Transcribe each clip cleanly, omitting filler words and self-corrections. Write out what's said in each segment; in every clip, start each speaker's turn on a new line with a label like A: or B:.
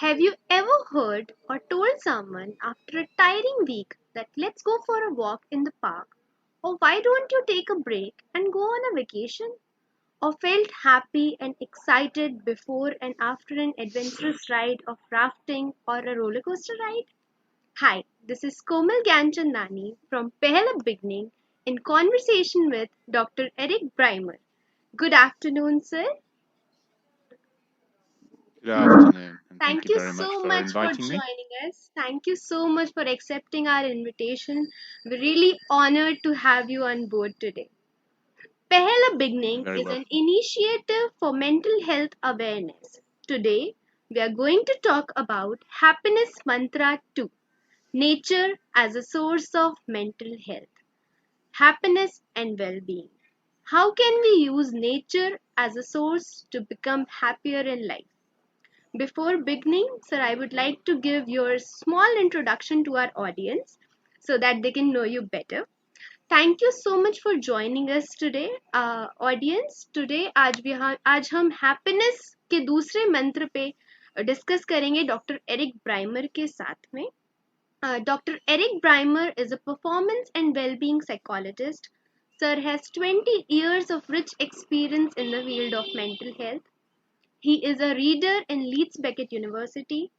A: Have you ever heard or told someone after a tiring week that let's go for a walk in the park? Or why don't you take a break and go on a vacation? Or felt happy and excited before and after an adventurous ride of rafting or a roller coaster ride? Hi, this is Komal Ganchandani from Pehla Beginning in conversation with Dr. Eric Brymer. Good afternoon, sir.
B: Good afternoon, and thank
A: Thank
B: you
A: you
B: very much
A: so
B: for
A: much for
B: inviting me.
A: joining us. Thank you so much for accepting our invitation. We're really honored to have you on board today. Pehla
B: You're
A: Beginning
B: very
A: is an
B: welcome.
A: initiative for mental health awareness. Today, we are going to talk about Happiness Mantra 2, nature as a source of mental health, happiness and well-being. How can we use nature as a source to become happier in life? Before beginning, sir, I would like to give your small introduction to our audience so that they can know you better. Thank you so much for joining us today, audience. Today आज हम happiness के दूसरे मंत्र पे discuss करेंगे doctor Eric ब्राइमर के साथ में. Dr. Eric Brymer is a performance and well-being psychologist. Sir has 20 years of rich experience in the field of mental health. He is a reader in Leeds Beckett University,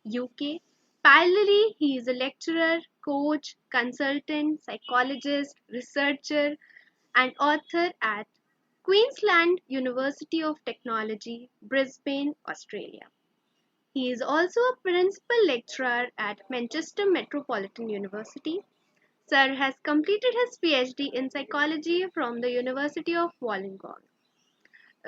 A: UK. Parallelly, he is a lecturer, coach, consultant, psychologist, researcher, and author at Queensland University of Technology, Brisbane, Australia. He is also a principal lecturer at Manchester Metropolitan University. Sir has completed his PhD in psychology from the University of Wollongong.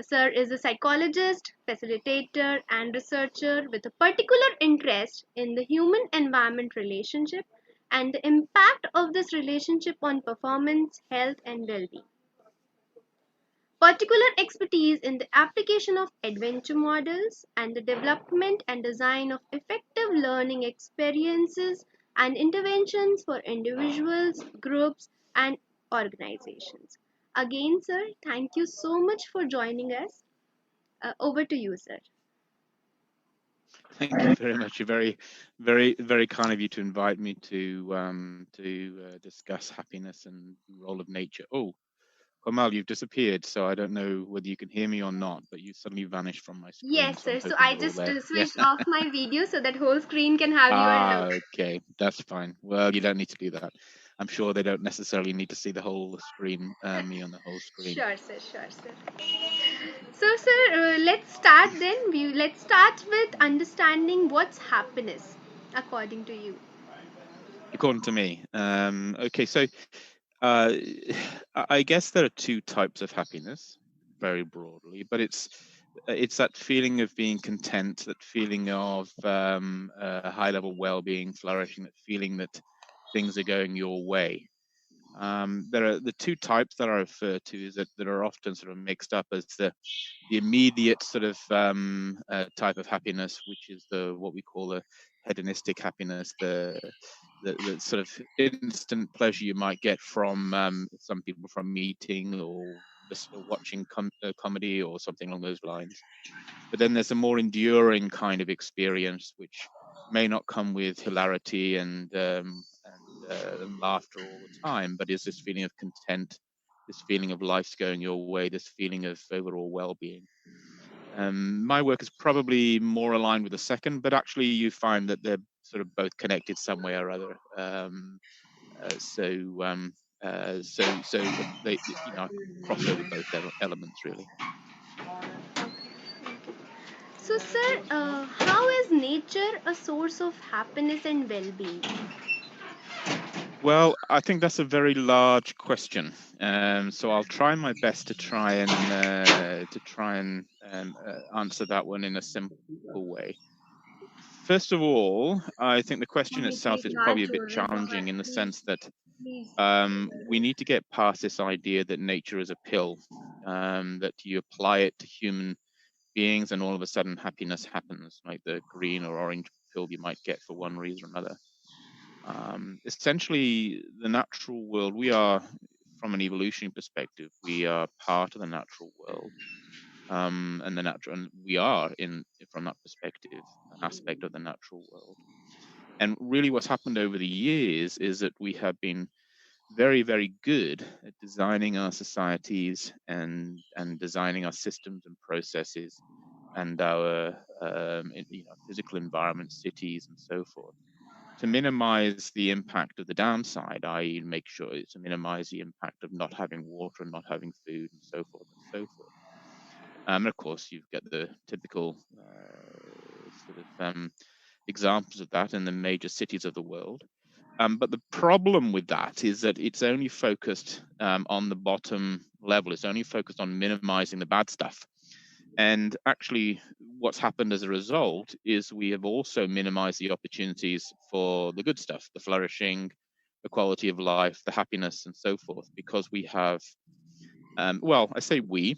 A: Sir is a psychologist, facilitator, and researcher with a particular interest in the human environment relationship and the impact of this relationship on performance, health, and well being. Particular expertise in the application of adventure models and the development and design of effective learning experiences and interventions for individuals, groups, and organizations. Again, sir, thank you so much for joining us. Over to you, sir.
B: Thank you very much. You're very kind of you to invite me to discuss happiness and the role of nature. Oh, Kamal, you've disappeared, so I don't know whether you can hear me or not, but you suddenly vanished from my screen,
A: Yes,
B: so I'm
A: sir. So
B: hoping
A: I
B: you're all
A: just
B: there. Yeah.
A: switched off my video so that whole screen can have your look.
B: Okay, that's fine. Well, you don't need to do that. I'm sure they don't necessarily need to see the whole screen, me on the whole screen.
A: Sure, sir. Sure, sir. So, sir, let's start then. Let's start with understanding what's happiness, according to you.
B: According to me. Okay, so uh, I guess there are two types of happiness, very broadly, but it's that feeling of being content, that feeling of high level well-being, flourishing, that feeling that things are going your way. There are the two types that I refer to is that are often sort of mixed up as the immediate sort of type of happiness, which is the what we call the hedonistic happiness, the sort of instant pleasure you might get from some people from meeting or just watching comedy or something along those lines. But then there's a more enduring kind of experience, which may not come with hilarity and laughter all the time, but is this feeling of content, this feeling of life's going your way, this feeling of overall well-being. My work is probably more aligned with the second, but actually you find that they're sort of both connected some way or other. So they cross over both elements really.
A: So, sir, how is nature a source of happiness and well-being?
B: Well, I think that's a very large question. So I'll try my best to try and answer that one in a simple way. First of all, I think the question
A: mummy
B: itself
A: please
B: is
A: हाथ
B: probably a bit
A: जोड़ रहे हैं
B: challenging
A: बाहर
B: in the
A: please
B: sense that
A: please.
B: we need to get past this idea that nature is a pill, that you apply it to human beings and all of a sudden happiness happens, like the green or orange pill you might get for one reason or another. Essentially, the natural world, we are, from an evolutionary perspective, we are part of the natural world. and the natural, and we are in from that perspective an aspect of the natural world. And really, what's happened over the years is that we have been very, very good at designing our societies and designing our systems and processes and our physical environment, cities, and so forth, to minimize the impact of the downside, i.e., make sure to minimize the impact of not having water and not having food and so forth and so forth. And of course, you've got the typical examples of that in the major cities of the world. But the problem with that is that it's only focused on the bottom level. It's only focused on minimizing the bad stuff. And actually, what's happened as a result is we have also minimized the opportunities for the good stuff, the flourishing, the quality of life, the happiness, and so forth, because we have, well, I say we,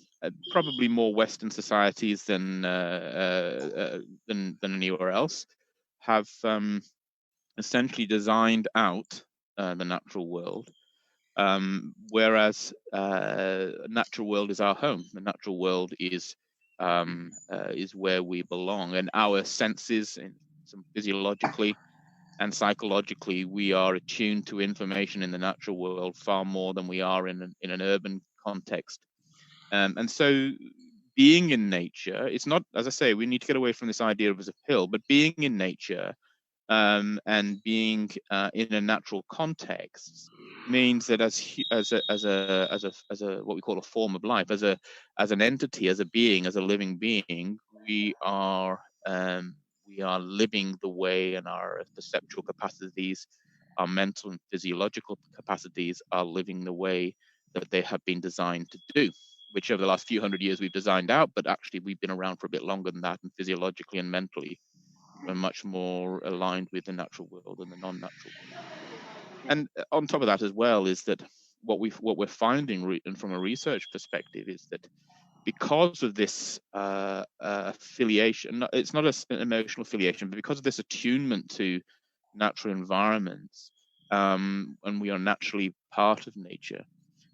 B: probably more Western societies than anywhere else, have essentially designed out the natural world. Whereas natural world is our home. The natural world is where we belong, and our senses, physiologically and psychologically, we are attuned to information in the natural world far more than we are in an urban context. And so, being in nature, it's not, as I say, we need to get away from this idea of as a pill, but being in nature and being in a natural context means that as a what we call a form of life, as an entity, as a being, as a living being, we are living the way, and our perceptual capacities, our mental and physiological capacities are living the way that they have been designed to do, which over the last few hundred years we've designed out, but actually we've been around for a bit longer than that, and physiologically and mentally we're much more aligned with the natural world than the non-natural world. And on top of that as well is that what we're finding and from a research perspective is that because of this affiliation, it's not an emotional affiliation, but because of this attunement to natural environments, and we are naturally part of nature,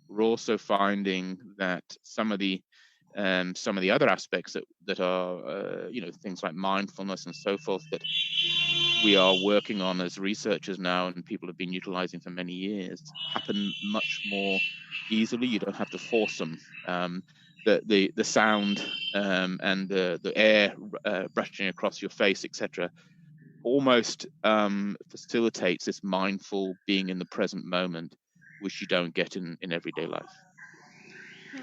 B: we're also finding that some of the other aspects that are things like mindfulness and so forth, that we are working on as researchers now and people have been utilizing for many years, happen much more easily. You don't have to force them. The sound and the air brushing across your face, etc., almost facilitates this mindful being in the present moment, which you don't get in everyday life.
A: Right.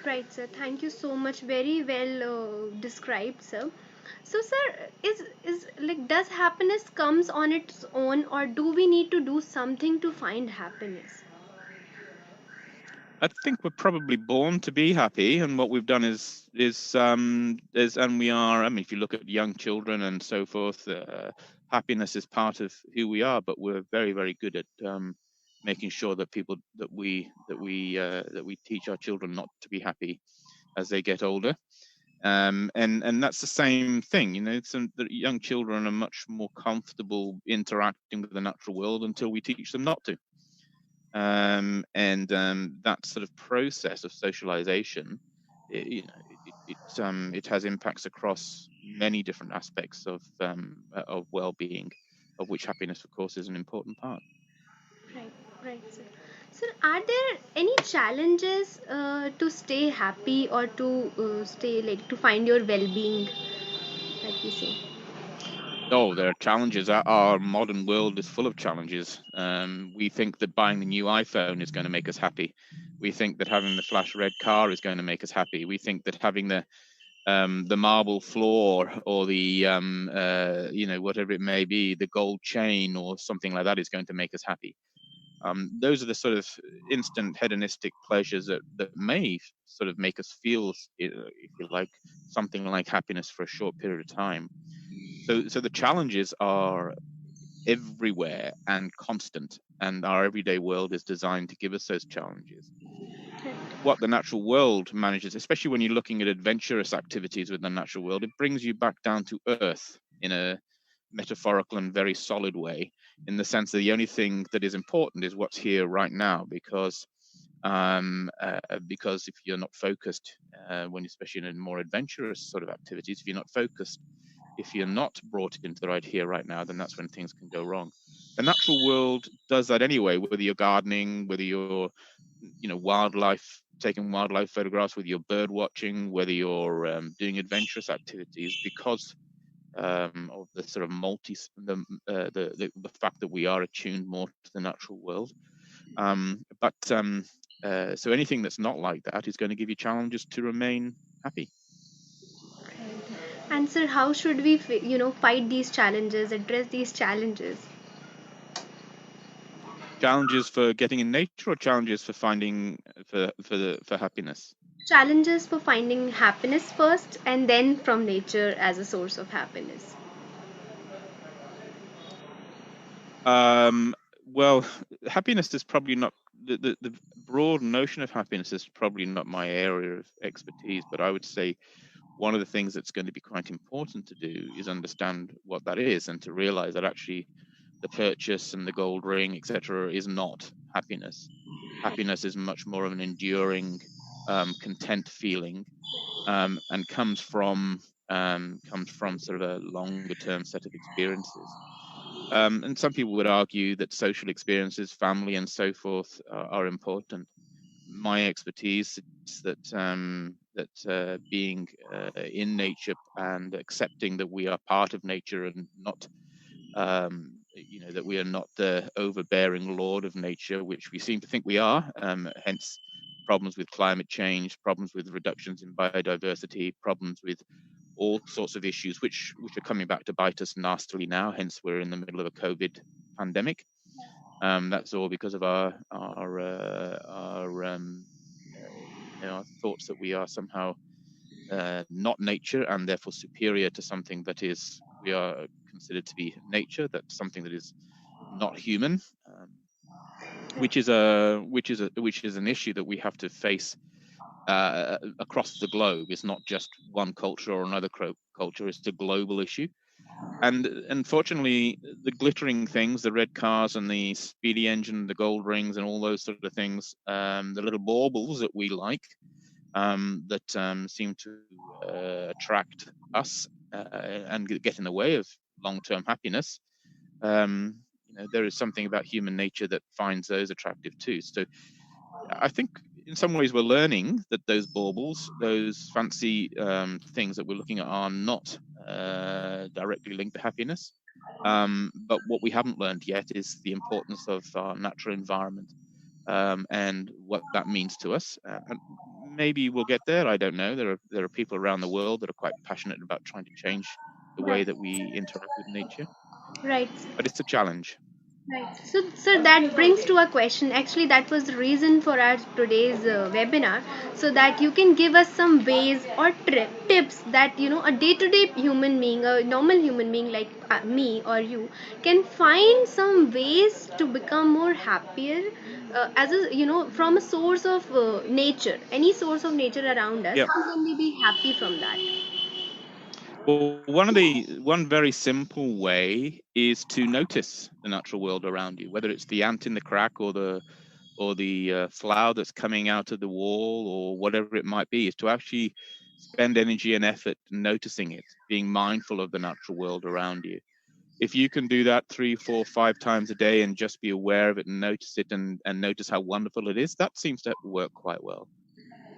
A: Right, sir. Thank you so much. Very well described, sir. So, sir, is like, does happiness comes on its own, or do we need to do something to find happiness?
B: I think we're probably born to be happy, and what we've done and we are. I mean, if you look at young children and so forth, happiness is part of who we are. But we're very, very good at making sure that we teach our children not to be happy as they get older. And that's the same thing, the young children are much more comfortable interacting with the natural world until we teach them not to. That sort of process of socialization, it has impacts across many different aspects of well-being, of which happiness, of course, is an important part.
A: Right, right, sir. Sir, are there any challenges to stay happy, or to stay, like, to find your well-being, like we say?
B: Oh, there are challenges. Our modern world is full of challenges. We think that buying the new iPhone is going to make us happy. We think that having the flash red car is going to make us happy. We think that having the marble floor, or the whatever it may be, the gold chain or something like that, is going to make us happy. Those are the sort of instant hedonistic pleasures that may sort of make us feel, if you like, something like happiness for a short period of time. So the challenges are everywhere and constant, and our everyday world is designed to give us those challenges. What the natural world manages, especially when you're looking at adventurous activities with the natural world, it brings you back down to earth in a metaphorical and very solid way, in the sense that the only thing that is important is what's here right now, because because if you're not focused, especially in more adventurous sort of activities, if you're not focused, if you're not brought into the right here, right now, then that's when things can go wrong. The natural world does that anyway, whether you're gardening, whether you're, taking wildlife photographs, whether you're bird watching, whether you're doing adventurous activities, because of the sort of the fact that we are attuned more to the natural world. So anything that's not like that is going to give you challenges to remain happy.
A: And sir, how should we, fight these challenges, address these challenges?
B: Challenges for getting in nature, or challenges for finding for happiness.
A: Challenges for finding happiness first, and then from nature as a source of happiness.
B: Um, well, happiness is probably not the broad notion of happiness is probably not my area of expertise, but I would say one of the things that's going to be quite important to do is understand what that is, and to realize that actually the purchase and the gold ring, etc., is not happiness. Happiness is much more of an enduring, content feeling, and comes from sort of a longer term set of experiences. And some people would argue that social experiences, family, and so forth are important. My expertise is that being in nature and accepting that we are part of nature, and not that we are not the overbearing lord of nature, which we seem to think we are. Hence, problems with climate change, problems with reductions in biodiversity, problems with all sorts of issues, which are coming back to bite us nastily now. Hence, we're in the middle of a COVID pandemic. That's all because of our thoughts that we are somehow not nature, and therefore superior to something that is we are considered to be nature. That's something that is not human, which is an issue that we have to face across the globe. It's not just one culture or another culture. It's a global issue. And unfortunately, the glittering things, the red cars and the speedy engine, the gold rings, and all those sort of things, the little baubles that we like, that seem to attract us and get in the way of long-term happiness. There is something about human nature that finds those attractive too. So I think in some ways we're learning that those baubles, those fancy things that we're looking at, are not directly linked to happiness. But what we haven't learned yet is the importance of our natural environment, and what that means to us. And maybe we'll get there. I don't know. There are people around the world that are quite passionate about trying to change the way
A: Right.
B: that we interact with nature,
A: Right.
B: but it's a challenge.
A: Right. So, sir, that brings to a question. Actually, that was the reason for our today's webinar, so that you can give us some ways or tips that a day-to-day human being, a normal human being like me or you, can find some ways to become more happier, as a from a source of nature, any source of nature around us.
B: Yeah.
A: How can we be happy from that?
B: Well, one very simple way is to notice the natural world around you, whether it's the ant in the crack, or the flower that's coming out of the wall, or whatever it might be, is to actually spend energy and effort noticing it, being mindful of the natural world around you. If you can do that 3, 4, 5 times a day and just be aware of it and notice it, and notice how wonderful it is, that seems to work quite well.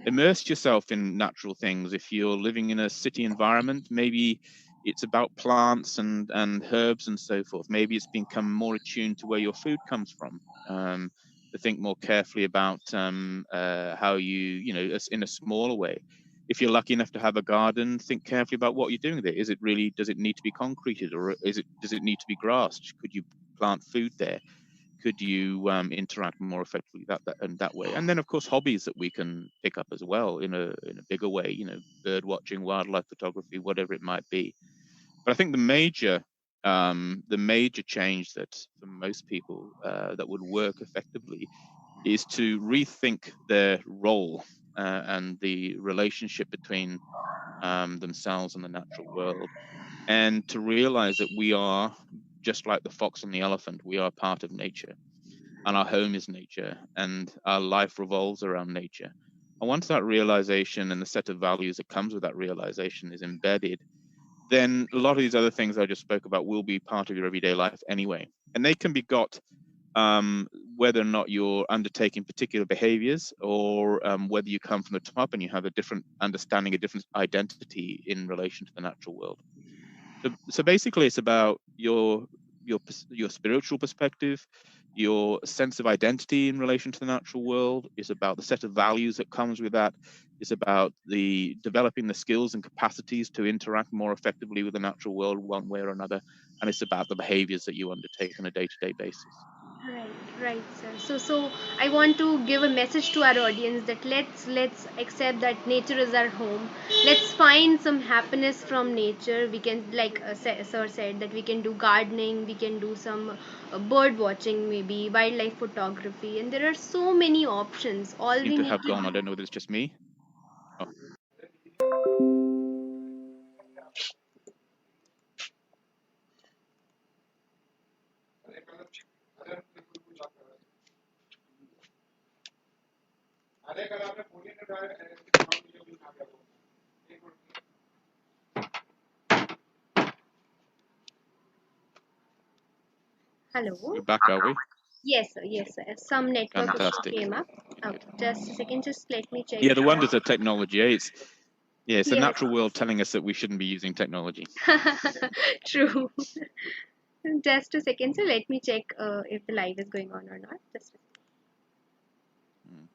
B: Immerse yourself in natural things. If you're living in a city environment, maybe it's about plants and herbs and so forth. Maybe it's become more attuned to where your food comes from. To think more carefully about how in a smaller way. If you're lucky enough to have a garden, think carefully about what you're doing there. Does it need to be concreted, or does it need to be grassed? Could you plant food there? Could you interact more effectively that way? And then, of course, hobbies that we can pick up as well in a bigger way. Bird watching, wildlife photography, whatever it might be. But I think the major change that for most people that would work effectively is to rethink their role and the relationship between themselves and the natural world, and to realize that we are just like the fox and the elephant. We are part of nature. and our home is nature, and our life revolves around nature. And once that realization and the set of values that comes with that realization is embedded, then a lot of these other things I just spoke about will be part of your everyday life anyway. And they can be got whether or not you're undertaking particular behaviors, or whether you come from the top and you have a different understanding, a different identity in relation to the natural world. So basically, it's about your spiritual perspective, your sense of identity in relation to the natural world. It's about the set of values that comes with that. It's about the developing the skills and capacities to interact more effectively with the natural world one way or another. And it's about the behaviors that you undertake on a day-to-day basis.
A: Right, right, sir. So I want to give a message to our audience that let's accept that nature is our home. Let's find some happiness from nature. We can, like sir said, that we can do gardening, we can do some bird watching, maybe wildlife photography, and there are so many options. All
B: Seem
A: we
B: to
A: need
B: have
A: to
B: gone. I
A: do.
B: don't know whether it's just me. Oh,
A: Hello.
B: we're back, are we?
A: Yes, sir. Yes, sir. Some network issue
B: Fantastic.
A: came up. Okay, just a second. Just let me check.
B: Yeah, the wonders of technology. It's the
A: Yes.
B: natural world telling us that we shouldn't be using technology.
A: True. Just a second, so let me check if the live is going on or not. Just
B: Mm.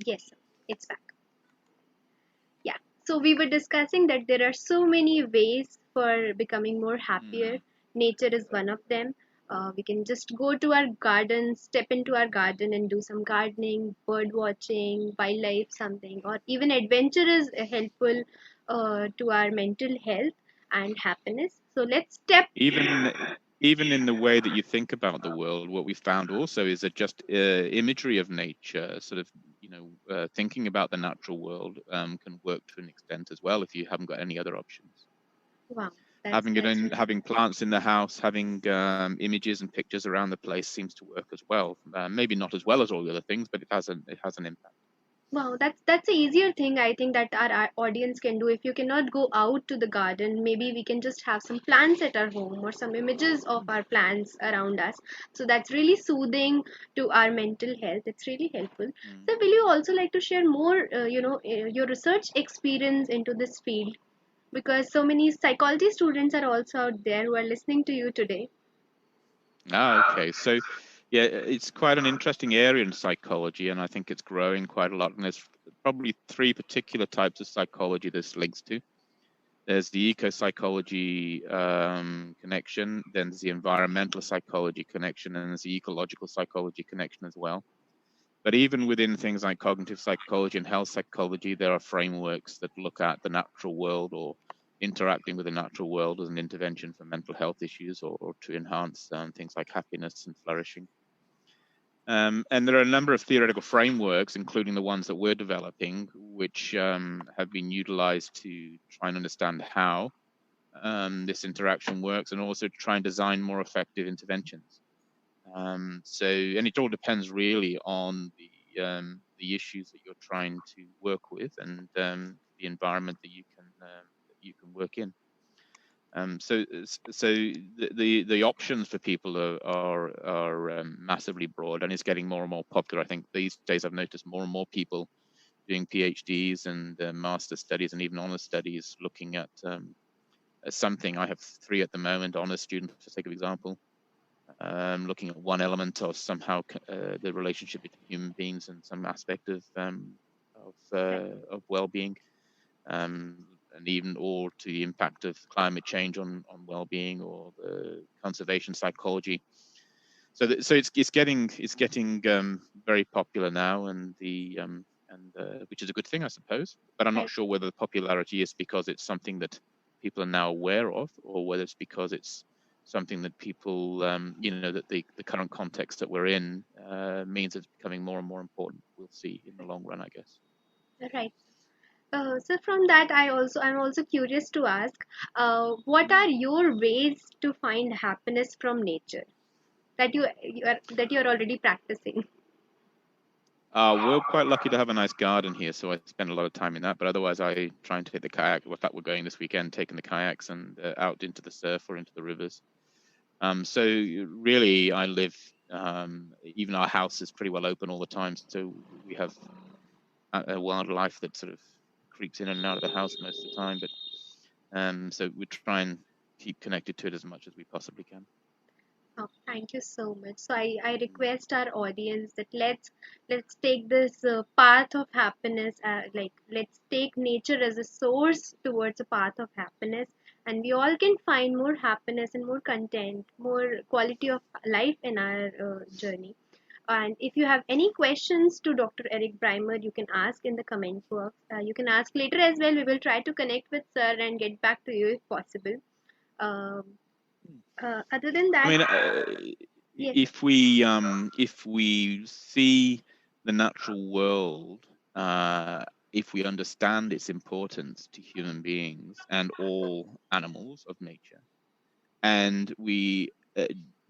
A: yes, sir. It's back. Yeah. So we were discussing that there are so many ways for becoming more happier.
B: Mm.
A: Nature is one of them. We can just go to our garden, step into our garden and do some gardening, bird watching, wildlife, something, or even adventure is helpful to our mental health and happiness. So let's step.
B: Even even in the way that you think about the world, what we found also is that just imagery of nature, sort of, thinking about the natural world can work to an extent as well if you haven't got any other options.
A: Wow,
B: Having
A: that's really
B: having plants in the house, having images and pictures around the place seems to work as well. Maybe not as well as all the other things, but it has an impact.
A: wow. That's a easier thing I think that our audience can do. If you cannot go out to the garden, maybe we can just have some plants at our home or some images of our plants around us. So that's really soothing to our mental health. It's really helpful.
B: Mm.
A: So will you also like to share more, your research experience into this field? Because so many psychology students are also out there who are listening to you today.
B: Okay. So, yeah, it's quite an interesting area in psychology, and I think it's growing quite a lot. And there's probably three particular types of psychology this links to. There's the eco-psychology connection, then there's the environmental psychology connection, and there's the ecological psychology connection as well. But even within things like cognitive psychology and health psychology, there are frameworks that look at the natural world or interacting with the natural world as an intervention for mental health issues, or to enhance things like happiness and flourishing. And there are a number of theoretical frameworks, including the ones that we're developing, which have been utilized to try and understand how this interaction works, and also to try and design more effective interventions. And it all depends really on the issues that you're trying to work with, and the environment that you can work in. So the options for people are massively broad, and it's getting more and more popular. I think these days I've noticed more and more people doing PhDs and master studies and even honors studies looking at something. I have 3 at the moment, honors students, for sake of example, looking at one element of somehow the relationship between human beings and some aspect of
A: Right.
B: well-being. Um, and even or to the impact of climate change on well-being or the conservation psychology. So it's getting very popular now, and which is a good thing, I suppose. But I'm not sure whether the popularity is because it's something that people are now aware of, or whether it's because it's something that people, that the current context that we're in means it's becoming more and more important. We'll see in the long run, I guess.
A: Right. So from that, I'm also curious to ask, what are your ways to find happiness from nature that you're already practicing?
B: We're quite lucky to have a nice garden here, so I spend a lot of time in that. But otherwise, I try and take the kayak. In fact, we're going this weekend, taking the kayaks and out into the surf or into the rivers. So really, I live. Even our house is pretty well open all the time, so we have a wildlife that sort of creeps in and out of the house most of the time. But so we try and keep connected to it as much as we possibly can.
A: Oh, thank you so much. So I request our audience that let's take this path of happiness, like let's take nature as a source towards a path of happiness, and we all can find more happiness and more content, more quality of life in our journey. And if you have any questions to Dr. Eric Brymer, you can ask in the comment box. You can ask later as well. We will try to connect with Sir and get back to you if possible. Um, Other than
B: I
A: that,
B: mean,
A: yes.
B: if we see the natural world, if we understand its importance to human beings and all animals of nature, and we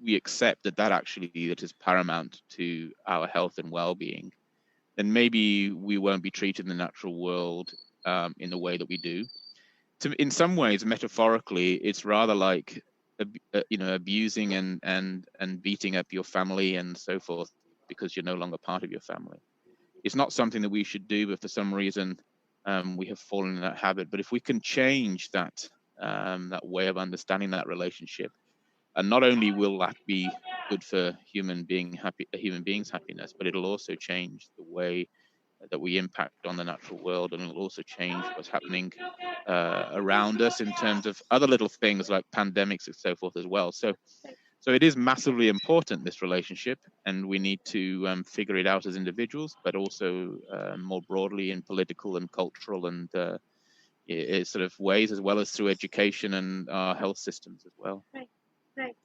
B: accept that actually that is paramount to our health and well-being, then maybe we won't be treating the natural world in the way that we do. In some ways, metaphorically, it's rather like abusing and beating up your family and so forth because you're no longer part of your family. It's not something that we should do, but for some reason we have fallen in that habit. But if we can change that way of understanding that relationship, and not only will that be good for human beings' happiness, but it'll also change the way that we impact on the natural world, and it'll also change what's happening around us in terms of other little things like pandemics and so forth as well. So it is massively important, this relationship, and we need to figure it out as individuals, but also more broadly in political and cultural and sort of ways, as well as through education and our health systems as well.
A: Right, right.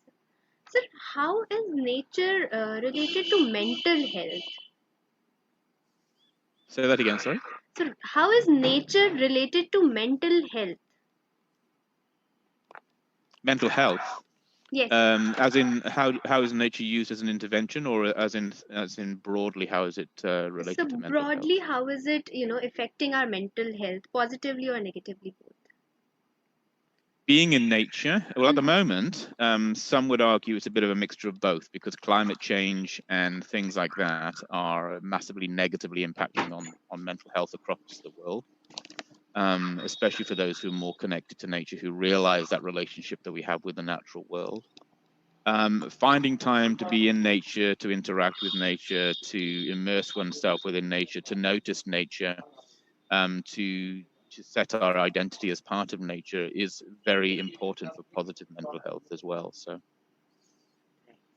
A: Sir, how is nature related to mental health?
B: Say that again, sorry.
A: Sir, how is nature related to mental health?
B: Mental health.
A: Yes.
B: As in, how is nature used as an intervention, or as in broadly, how is it
A: So
B: related to mental health?
A: broadly, how is it, affecting our mental health, positively or negatively both?
B: Being in nature, well, at the moment, some would argue it's a bit of a mixture of both, because climate change and things like that are massively negatively impacting on mental health across the world, especially for those who are more connected to nature, who realize that relationship that we have with the natural world. Finding time to be in nature, to interact with nature, to immerse oneself within nature, to notice nature, to set our identity as part of nature is very important for positive mental health as well. So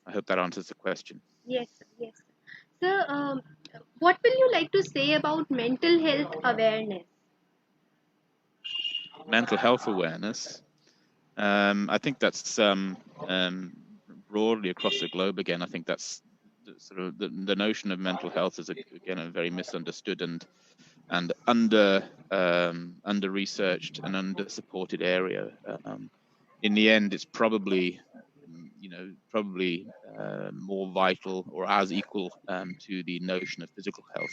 B: I hope that answers the question.
A: Yes, sir, yes. Sir, what will you like to say about mental health awareness?
B: Mental health awareness. I think that's broadly across the globe. Again, I think that's sort of the notion of mental health is again a very misunderstood and under researched and under supported area. In the end, it's probably more vital or as equal to the notion of physical health.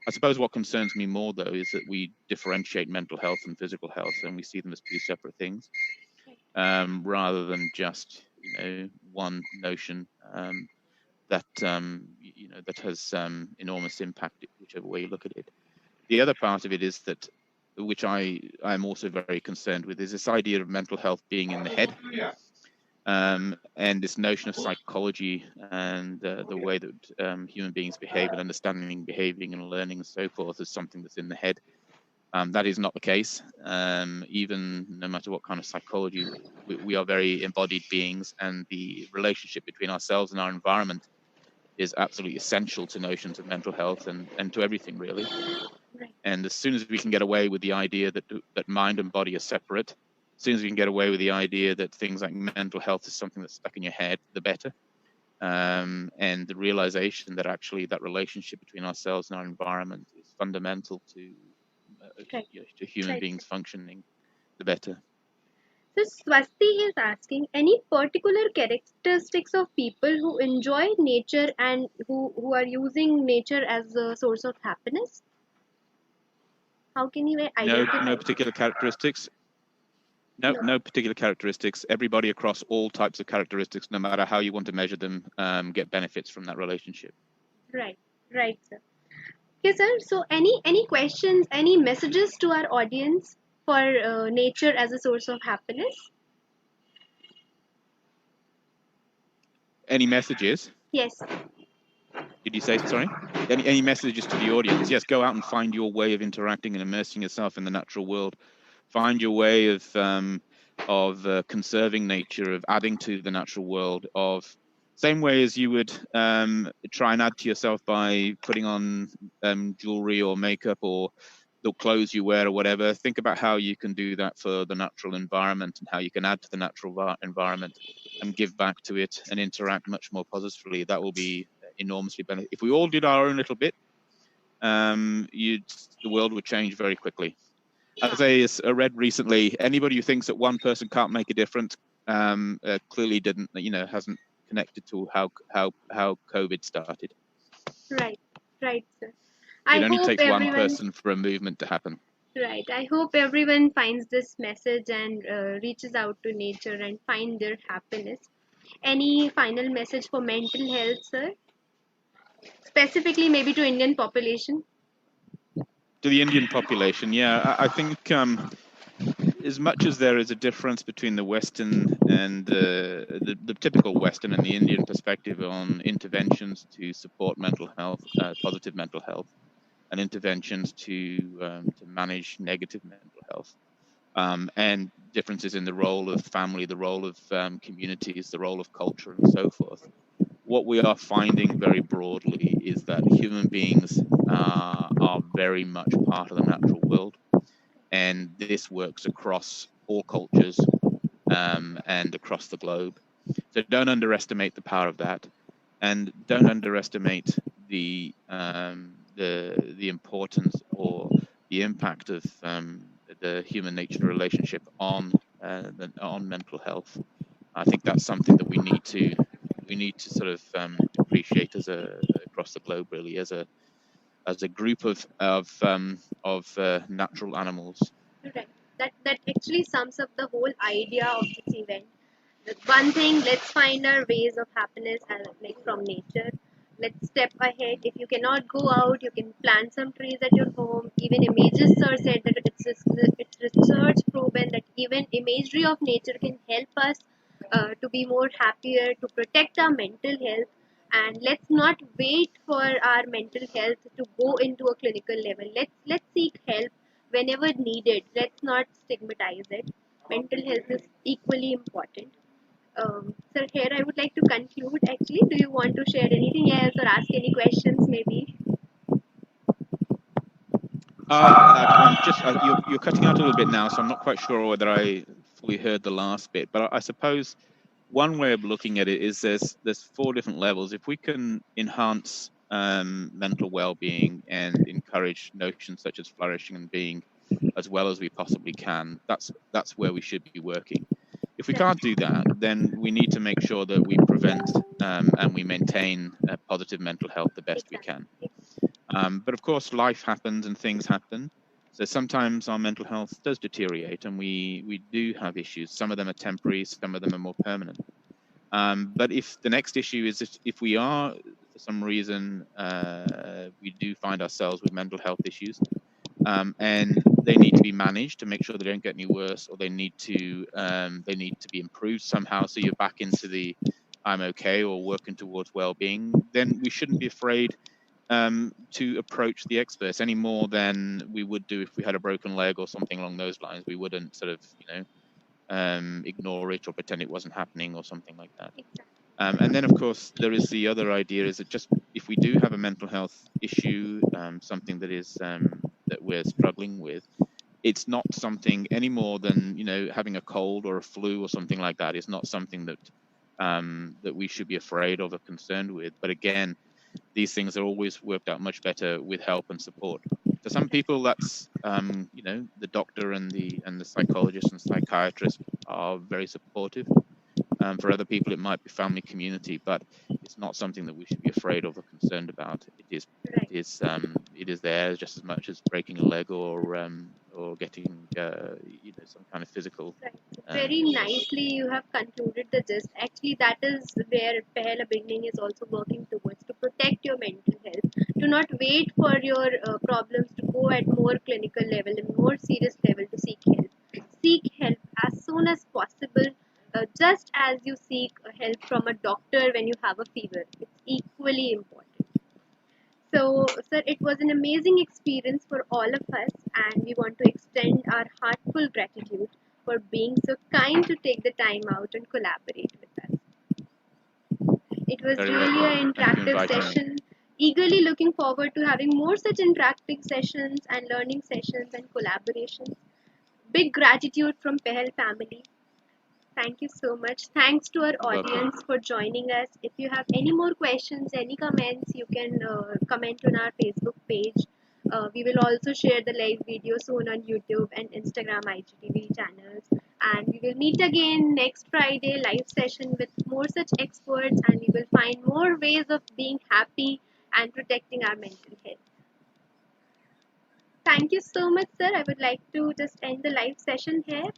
B: I suppose what concerns me more, though, is that we differentiate mental health and physical health, and we see them as two separate things, rather than just one notion that that has enormous impact, whichever way you look at it. The other part of it is that, which I'm also very concerned with, is this idea of mental health being in the head, and this notion of psychology and the way that human beings behave and understanding behaving and learning and so forth is something that's in the head. That is not the case. Even no matter what kind of psychology, we are very embodied beings, and the relationship between ourselves and our environment is absolutely essential to notions of mental health and to everything, really.
A: Right.
B: And as soon as we can get away with the idea that mind and body are separate, as soon as we can get away with the idea that things like mental health is something that's stuck in your head, the better. And the realization that actually that relationship between ourselves and our environment is fundamental to
A: Right.
B: to human
A: Right.
B: beings functioning, the better.
A: So Swasti is asking any particular characteristics of people who enjoy nature and who are using nature as a source of happiness? How can you
B: No
A: identify?
B: particular characteristics.
A: No.
B: No particular characteristics. Everybody across all types of characteristics, no matter how you want to measure them, get benefits from that relationship.
A: Right. Right, sir. Okay, sir. So any questions, any messages to our audience for nature as a source of happiness?
B: Any messages?
A: Yes.
B: Did you say, sorry? Any messages to the audience? Yes, go out and find your way of interacting and immersing yourself in the natural world. Find your way of conserving nature, of adding to the natural world, of same way as you would try and add to yourself by putting on jewelry or makeup or the clothes you wear or whatever. Think about how you can do that for the natural environment and how you can add to the natural environment and give back to it and interact much more positively. That will be enormously beneficial. If we all did our own little bit, the world would change very quickly. As I read recently, anybody who thinks that one person can't make a difference clearly didn't, hasn't connected to how COVID started.
A: Right. Right, sir.
B: It
A: I
B: only
A: hope
B: takes one
A: everyone.
B: person for a movement to happen.
A: Right. I hope everyone finds this message and reaches out to nature and find their happiness. Any final message for mental health, sir? Specifically, maybe to Indian population.
B: To the Indian population, yeah, I think as much as there is a difference between the Western and the typical Western and the Indian perspective on interventions to support mental health, positive mental health, and interventions to manage negative mental health, and differences in the role of family, the role of communities, the role of culture, and so forth. What we are finding very broadly is that human beings are very much part of the natural world, and this works across all cultures and across the globe. So don't underestimate the power of that, and don't underestimate the importance or the impact of the human-nature relationship on mental health. I think that's something that we need to sort of appreciate across the globe, really, as a group of natural animals.
A: Right. That actually sums up the whole idea of this event. The one thing, let's find our ways of happiness like from nature. Let's step ahead. If you cannot go out, you can plant some trees at your home. Even images sir said that it's research proven that even imagery of nature can help us to be more happier, to protect our mental health. And let's not wait for our mental health to go into a clinical level. Let's seek help whenever needed. Let's not stigmatize it. Mental health is equally important. Sir, here I would like to conclude. Actually, do you want to share anything else or ask any questions, maybe?
B: I'm just you're cutting out a little bit now, so I'm not quite sure whether I fully heard the last bit. But I suppose one way of looking at it is there's 4 different levels. If we can enhance mental well-being and encourage notions such as flourishing and being as well as we possibly can, that's where we should be working. If we can't do that, then we need to make sure that we prevent and we maintain positive mental health the best we can. But of course, life happens and things happen. So sometimes our mental health does deteriorate and we do have issues. Some of them are temporary, some of them are more permanent. But if the next issue is if we are, for some reason, we do find ourselves with mental health issues, and they need to be managed to make sure they don't get any worse, or they need to be improved somehow. So you're back into the I'm okay or working towards well-being. Then we shouldn't be afraid to approach the experts any more than we would do if we had a broken leg or something along those lines. We wouldn't sort of, ignore it or pretend it wasn't happening or something like that. And then, of course, there is the other idea is that just if we do have a mental health issue, something that is that we're struggling with, it's not something any more than having a cold or a flu or something like that. It's not something that that we should be afraid of or concerned with. But again, these things are always worked out much better with help and support. To some people, that's the doctor and the psychologist and psychiatrist are very supportive. For other people, it might be family, community, but it's not something that we should be afraid of or concerned about. It is there just as much as breaking a leg or getting some kind of physical.
A: Right. Very nicely you have concluded the gist. Actually, that is where Pehla Beginning is also working towards, to protect your mental health. Do not wait for your problems to go at more clinical level and more serious level to seek help. Seek help as soon as possible, just as you seek help from a doctor when you have a fever. It's equally important. So, sir, it was an amazing experience for all of us, and we want to extend our heartfelt gratitude for being so kind to take the time out and collaborate with us. It was
B: Very
A: really
B: welcome.
A: an
B: Thank you for
A: interactive
B: inviting me.
A: session. Eagerly looking forward to having more such interactive sessions and learning sessions and collaborations. Big gratitude from Pehel family. Thank you so much. Thanks to our
B: You're welcome.
A: audience for joining us. If you have any more questions, any comments, you can comment on our Facebook page. We will also share the live video soon on YouTube and Instagram IGTV channels. And we will meet again next Friday live session with more such experts, and we will find more ways of being happy and protecting our mental health. Thank you so much, sir. I would like to just end the live session here.